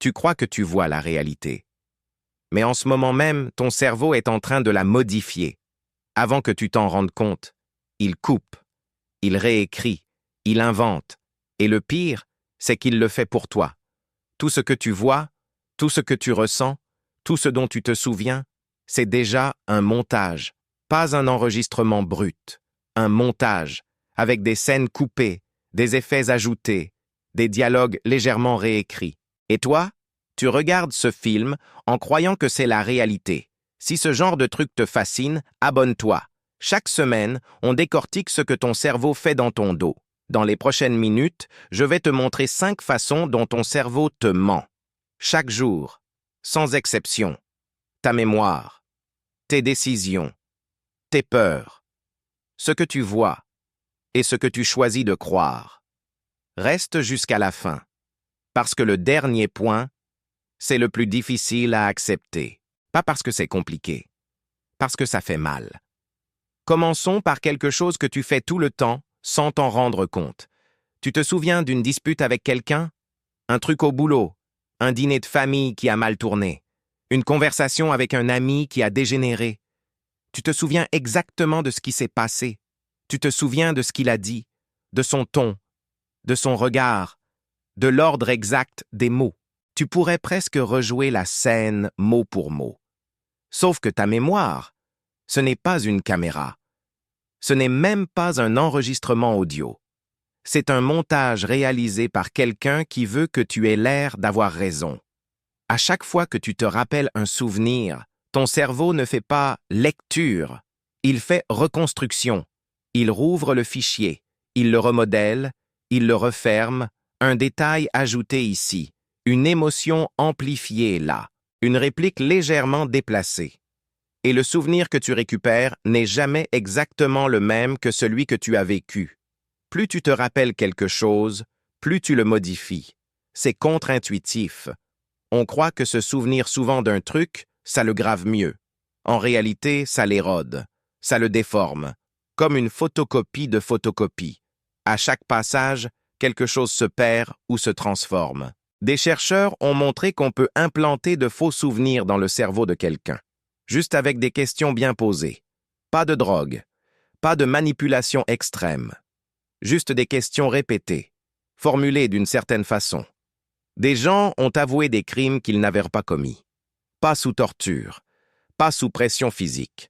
Tu crois que tu vois la réalité. Mais en ce moment même, ton cerveau est en train de la modifier. Avant que tu t'en rendes compte, il coupe, il réécrit, il invente. Et le pire, c'est qu'il le fait pour toi. Tout ce que tu vois, tout ce que tu ressens, tout ce dont tu te souviens, c'est déjà un montage, pas un enregistrement brut. Un montage, avec des scènes coupées, des effets ajoutés, des dialogues légèrement réécrits. Et toi, tu regardes ce film en croyant que c'est la réalité. Si ce genre de truc te fascine, abonne-toi. Chaque semaine, on décortique ce que ton cerveau fait dans ton dos. Dans les prochaines minutes, je vais te montrer 5 façons dont ton cerveau te ment. Chaque jour, sans exception. Ta mémoire, tes décisions, tes peurs, ce que tu vois et ce que tu choisis de croire. Reste jusqu'à la fin, parce que le dernier point, c'est le plus difficile à accepter. Pas parce que c'est compliqué, parce que ça fait mal. Commençons par quelque chose que tu fais tout le temps sans t'en rendre compte. Tu te souviens d'une dispute avec quelqu'un? Un truc au boulot, un dîner de famille qui a mal tourné, une conversation avec un ami qui a dégénéré. Tu te souviens exactement de ce qui s'est passé. Tu te souviens de ce qu'il a dit, de son ton, de son regard, de l'ordre exact des mots. Tu pourrais presque rejouer la scène mot pour mot. Sauf que ta mémoire, ce n'est pas une caméra. Ce n'est même pas un enregistrement audio. C'est un montage réalisé par quelqu'un qui veut que tu aies l'air d'avoir raison. À chaque fois que tu te rappelles un souvenir, ton cerveau ne fait pas lecture, il fait reconstruction. Il rouvre le fichier, il le remodèle, il le referme, un détail ajouté ici, une émotion amplifiée là, une réplique légèrement déplacée. Et le souvenir que tu récupères n'est jamais exactement le même que celui que tu as vécu. Plus tu te rappelles quelque chose, plus tu le modifies. C'est contre-intuitif. On croit que se souvenir souvent d'un truc, ça le grave mieux. En réalité, ça l'érode, ça le déforme, comme une photocopie de photocopie. À chaque passage, quelque chose se perd ou se transforme. Des chercheurs ont montré qu'on peut implanter de faux souvenirs dans le cerveau de quelqu'un, juste avec des questions bien posées. Pas de drogue, pas de manipulation extrême. Juste des questions répétées, formulées d'une certaine façon. Des gens ont avoué des crimes qu'ils n'avaient pas commis. Pas sous torture, pas sous pression physique.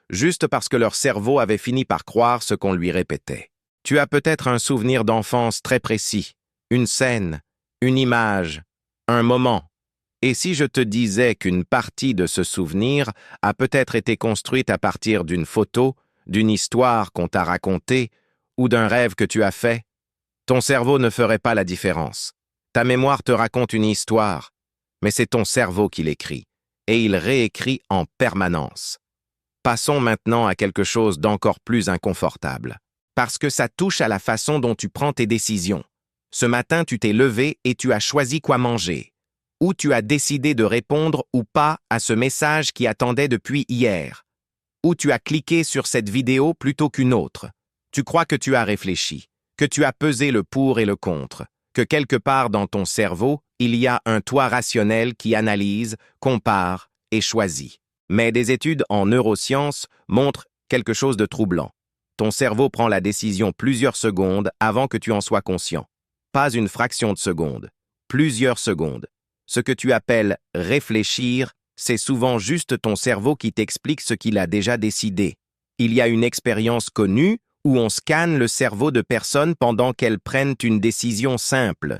Juste parce que leur cerveau avait fini par croire ce qu'on lui répétait. Tu as peut-être un souvenir d'enfance très précis, une scène, une image, un moment. Et si je te disais qu'une partie de ce souvenir a peut-être été construite à partir d'une photo, d'une histoire qu'on t'a racontée, ou d'un rêve que tu as fait, ton cerveau ne ferait pas la différence. Ta mémoire te raconte une histoire, mais c'est ton cerveau qui l'écrit, et il réécrit en permanence. Passons maintenant à quelque chose d'encore plus inconfortable, parce que ça touche à la façon dont tu prends tes décisions. Ce matin, tu t'es levé et tu as choisi quoi manger, ou tu as décidé de répondre ou pas à ce message qui attendait depuis hier, ou tu as cliqué sur cette vidéo plutôt qu'une autre. Tu crois que tu as réfléchi, que tu as pesé le pour et le contre, que quelque part dans ton cerveau, il y a un toi rationnel qui analyse, compare et choisit. Mais des études en neurosciences montrent quelque chose de troublant. Ton cerveau prend la décision plusieurs secondes avant que tu en sois conscient. Pas une fraction de seconde, plusieurs secondes. Ce que tu appelles réfléchir, c'est souvent juste ton cerveau qui t'explique ce qu'il a déjà décidé. Il y a une expérience connue où on scanne le cerveau de personnes pendant qu'elles prennent une décision simple.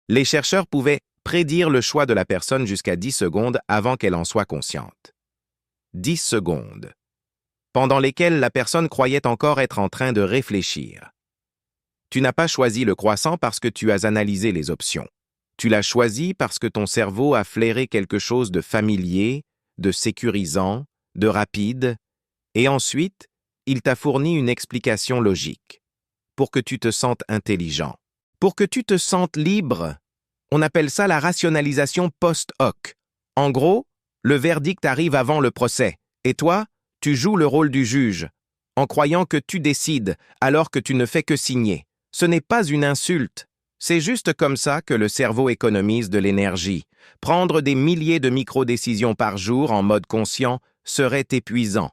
Les chercheurs pouvaient prédire le choix de la personne jusqu'à 10 secondes avant qu'elle en soit consciente. 10 secondes, pendant lesquelles la personne croyait encore être en train de réfléchir. Tu n'as pas choisi le croissant parce que tu as analysé les options. Tu l'as choisi parce que ton cerveau a flairé quelque chose de familier, de sécurisant, de rapide, et ensuite, il t'a fourni une explication logique, pour que tu te sentes intelligent, pour que tu te sentes libre. On appelle ça la rationalisation post-hoc. En gros, le verdict arrive avant le procès, et toi, tu joues le rôle du juge, en croyant que tu décides alors que tu ne fais que signer. Ce n'est pas une insulte, c'est juste comme ça que le cerveau économise de l'énergie, Prendre des milliers de micro-décisions par jour en mode conscient serait épuisant.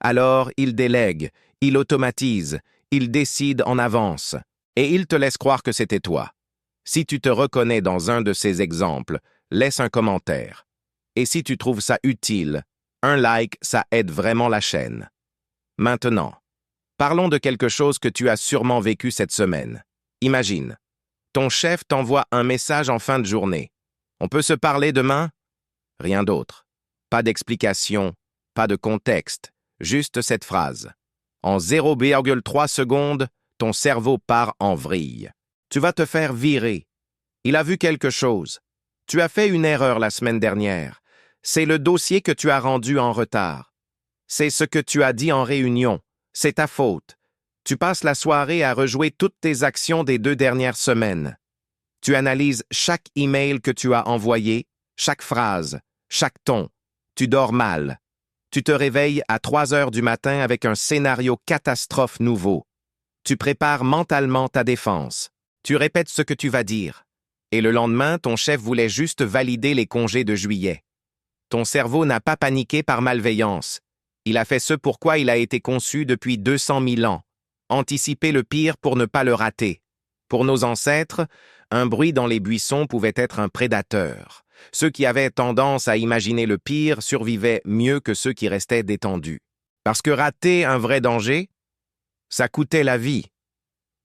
Alors, il délègue, il automatise, il décide en avance, et il te laisse croire que c'était toi. Si tu te reconnais dans un de ces exemples, laisse un commentaire. Et si tu trouves ça utile, un like, ça aide vraiment la chaîne. Maintenant, parlons de quelque chose que tu as sûrement vécu cette semaine. Imagine, ton chef t'envoie un message en fin de journée. On peut se parler demain? Rien d'autre. Pas d'explication, pas de contexte, juste cette phrase. En 0,3 secondes, ton cerveau part en vrille. Tu vas te faire virer. Il a vu quelque chose. Tu as fait une erreur la semaine dernière. C'est le dossier que tu as rendu en retard. C'est ce que tu as dit en réunion. C'est ta faute. Tu passes la soirée à rejouer toutes tes actions des 2 dernières semaines. Tu analyses chaque email que tu as envoyé, chaque phrase, chaque ton. Tu dors mal. Tu te réveilles à 3 heures du matin avec un scénario catastrophe nouveau. Tu prépares mentalement ta défense. Tu répètes ce que tu vas dire. Et le lendemain, ton chef voulait juste valider les congés de juillet. Ton cerveau n'a pas paniqué par malveillance. Il a fait ce pourquoi il a été conçu depuis 200 000 ans. Anticiper le pire pour ne pas le rater. Pour nos ancêtres, un bruit dans les buissons pouvait être un prédateur. Ceux qui avaient tendance à imaginer le pire survivaient mieux que ceux qui restaient détendus. Parce que rater un vrai danger, ça coûtait la vie.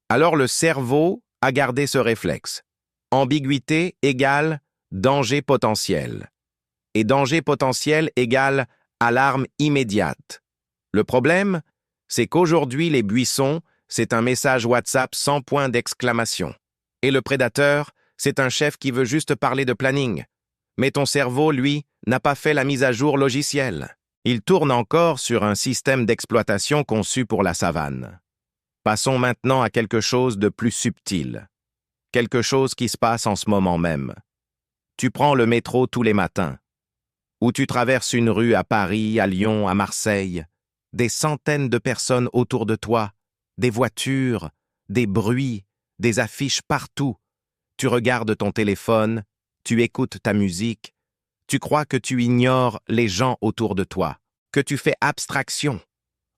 Alors le cerveau a gardé ce réflexe. Ambiguïté égale danger potentiel. Et danger potentiel égale alarme immédiate. Le problème, c'est qu'aujourd'hui, les buissons, c'est un message WhatsApp sans point d'exclamation. Et le prédateur, c'est un chef qui veut juste parler de planning. Mais ton cerveau, lui, n'a pas fait la mise à jour logicielle. Il tourne encore sur un système d'exploitation conçu pour la savane. Passons maintenant à quelque chose de plus subtil. Quelque chose qui se passe en ce moment même. Tu prends le métro tous les matins. Ou tu traverses une rue à Paris, à Lyon, à Marseille. Des centaines de personnes autour de toi. Des voitures, des bruits, des affiches partout. Tu regardes ton téléphone, tu écoutes ta musique. Tu crois que tu ignores les gens autour de toi, que tu fais abstraction.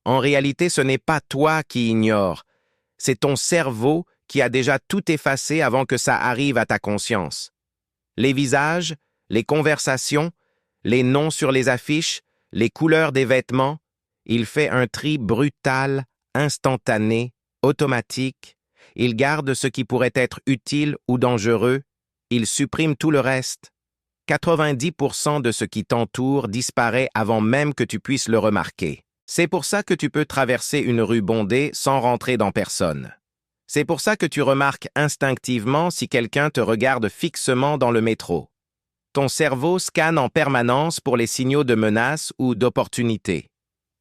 En réalité, ce n'est pas toi qui ignores. C'est ton cerveau qui a déjà tout effacé avant que ça arrive à ta conscience. Les visages, les conversations, les noms sur les affiches, les couleurs des vêtements, il fait un tri brutal, instantané, automatique. Il garde ce qui pourrait être utile ou dangereux. Il supprime tout le reste. 90% de ce qui t'entoure disparaît avant même que tu puisses le remarquer. C'est pour ça que tu peux traverser une rue bondée sans rentrer dans personne. C'est pour ça que tu remarques instinctivement si quelqu'un te regarde fixement dans le métro. Ton cerveau scanne en permanence pour les signaux de menace ou d'opportunité.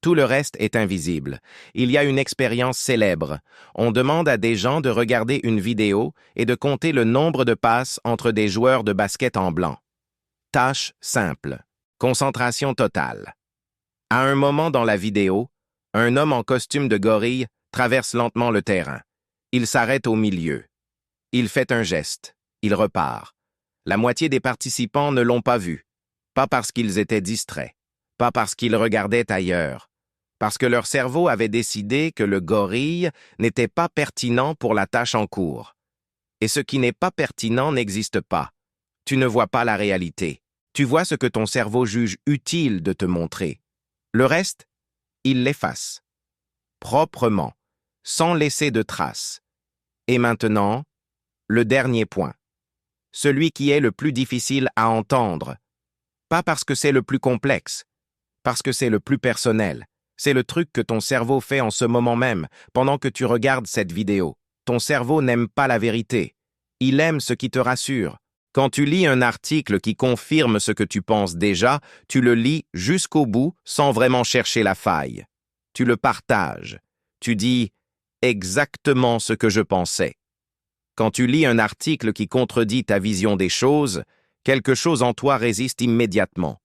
Tout le reste est invisible. Il y a une expérience célèbre. On demande à des gens de regarder une vidéo et de compter le nombre de passes entre des joueurs de basket en blanc. Tâche simple. Concentration totale. À un moment dans la vidéo, un homme en costume de gorille traverse lentement le terrain. Il s'arrête au milieu. Il fait un geste. Il repart. La moitié des participants ne l'ont pas vu. Pas parce qu'ils étaient distraits. Pas parce qu'ils regardaient ailleurs. Parce que leur cerveau avait décidé que le gorille n'était pas pertinent pour la tâche en cours. Et ce qui n'est pas pertinent n'existe pas. Tu ne vois pas la réalité. Tu vois ce que ton cerveau juge utile de te montrer. Le reste, il l'efface. Proprement, sans laisser de traces. Et maintenant, le dernier point. Celui qui est le plus difficile à entendre. Pas parce que c'est le plus complexe, parce que c'est le plus personnel. C'est le truc que ton cerveau fait en ce moment même, pendant que tu regardes cette vidéo. Ton cerveau n'aime pas la vérité. Il aime ce qui te rassure. Quand tu lis un article qui confirme ce que tu penses déjà, tu le lis jusqu'au bout sans vraiment chercher la faille. Tu le partages. Tu dis exactement ce que je pensais. Quand tu lis un article qui contredit ta vision des choses, quelque chose en toi résiste immédiatement.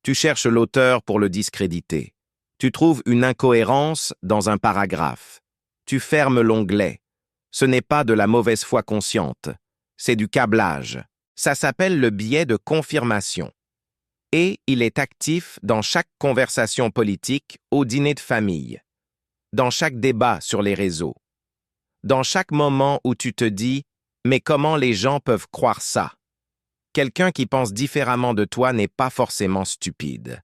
Tu cherches l'auteur pour le discréditer. Tu trouves une incohérence dans un paragraphe. Tu fermes l'onglet. Ce n'est pas de la mauvaise foi consciente, c'est du câblage. Ça s'appelle le biais de confirmation. Et il est actif dans chaque conversation politique au dîner de famille, dans chaque débat sur les réseaux, dans chaque moment où tu te dis « Mais comment les gens peuvent croire ça ?» Quelqu'un qui pense différemment de toi n'est pas forcément stupide.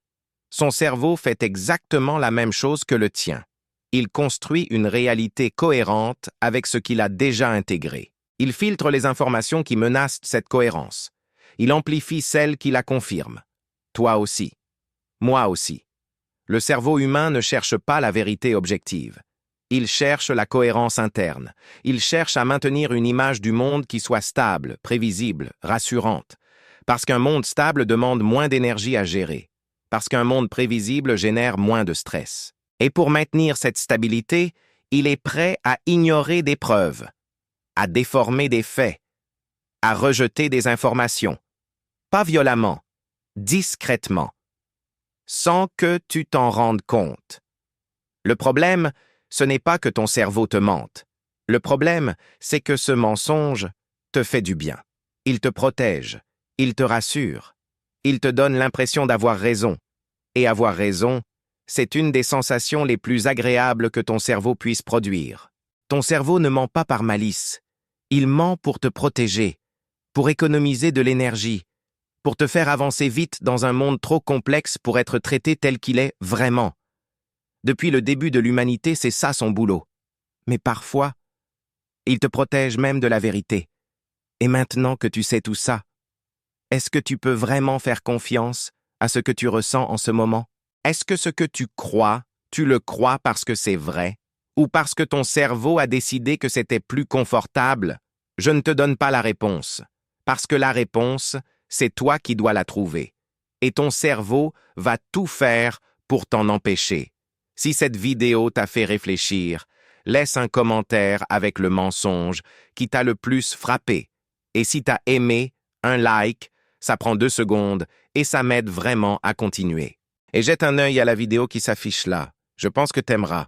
Son cerveau fait exactement la même chose que le tien. Il construit une réalité cohérente avec ce qu'il a déjà intégré. Il filtre les informations qui menacent cette cohérence. Il amplifie celles qui la confirment. Toi aussi. Moi aussi. Le cerveau humain ne cherche pas la vérité objective. Il cherche la cohérence interne. Il cherche à maintenir une image du monde qui soit stable, prévisible, rassurante. Parce qu'un monde stable demande moins d'énergie à gérer. Parce qu'un monde prévisible génère moins de stress. Et pour maintenir cette stabilité, il est prêt à ignorer des preuves, à déformer des faits, à rejeter des informations. Pas violemment, discrètement, sans que tu t'en rendes compte. Le problème, ce n'est pas que ton cerveau te mente. Le problème, c'est que ce mensonge te fait du bien. Il te protège, il te rassure, il te donne l'impression d'avoir raison. Et avoir raison, c'est une des sensations les plus agréables que ton cerveau puisse produire. Ton cerveau ne ment pas par malice. Il ment pour te protéger, pour économiser de l'énergie, pour te faire avancer vite dans un monde trop complexe pour être traité tel qu'il est vraiment. Depuis le début de l'humanité, c'est ça son boulot. Mais parfois, il te protège même de la vérité. Et maintenant que tu sais tout ça, est-ce que tu peux vraiment faire confiance à ce que tu ressens en ce moment? Est-ce que ce que tu le crois parce que c'est vrai? Ou parce que ton cerveau a décidé que c'était plus confortable? Je ne te donne pas la réponse. Parce que la réponse, c'est toi qui dois la trouver. Et ton cerveau va tout faire pour t'en empêcher. Si cette vidéo t'a fait réfléchir, laisse un commentaire avec le mensonge qui t'a le plus frappé. Et si t'as aimé, un like, ça prend 2 secondes et ça m'aide vraiment à continuer. Et jette un œil à la vidéo qui s'affiche là. Je pense que t'aimeras.